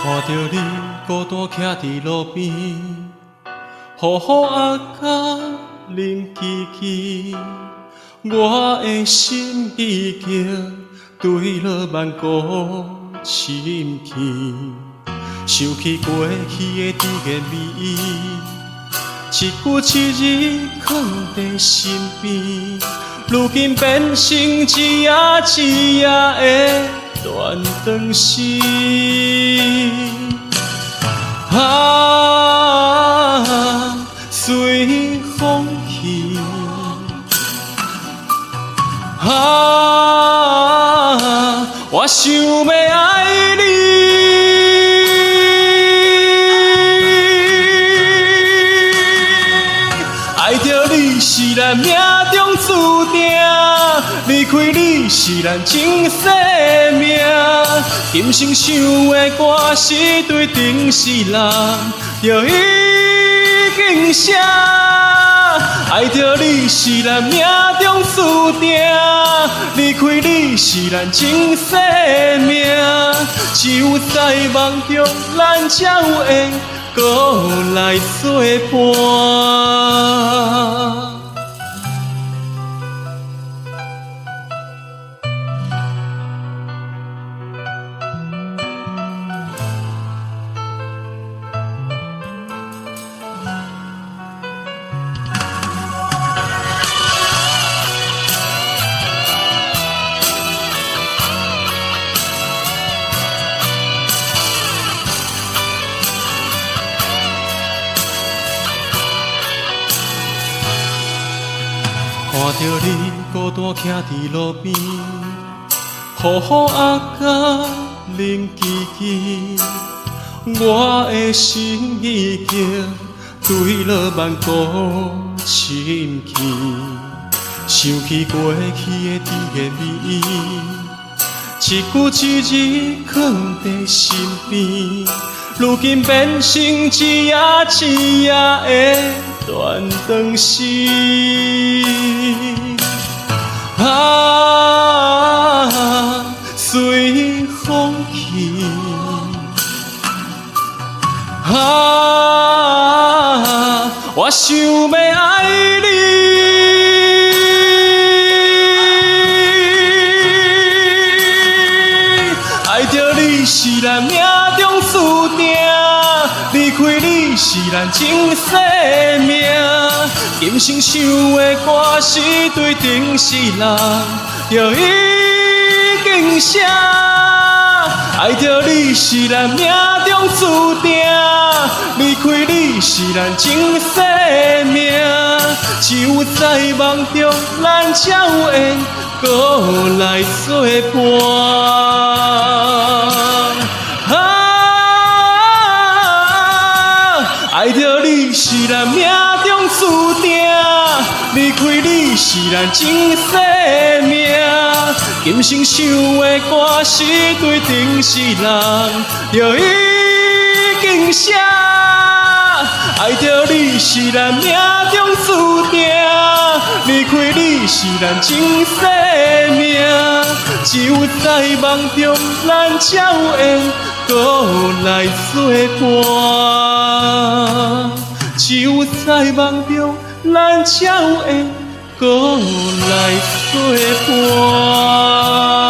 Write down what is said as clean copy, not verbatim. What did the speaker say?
看着你孤单徛伫路边，雨雨啊甲冷凄凄，我的心已经坠落万古深淵，想起过去的甜言蜜语，一句一字藏在心边，如今变成一夜一夜的断肠诗。随风去，我想要爱你，爱着你是咱命中注定，离开你是咱前世命，今生想的歌是对前世人，就已经写。爱着你是咱命中注定，离开你是咱前世命，只有在梦中咱才有缘，搁来作伴。看着你孤单徛伫路边，雨雨啊甲冷凄凄，我的心已经坠落万古深淵，想起过去的甜言蜜语，一句一字藏在心边，如今变成一夜一夜的断肠诗。随风去，我想要爱你，爱着你是咱命中注定，离开你是咱前世命，今生想的歌是对前世人，就已经写。爱着你是咱命中注定，离开你是咱前世命，只有在梦中咱才有缘，搁来作伴。爱着你是咱命中注定，离开你是咱前世命，今生想的歌是对前世人，就已经写。爱着你是咱命中注定，离开你是咱前世命，只有在梦中咱才有缘，搁来作伴。只有在梦中咱才有缘，搁来作伴。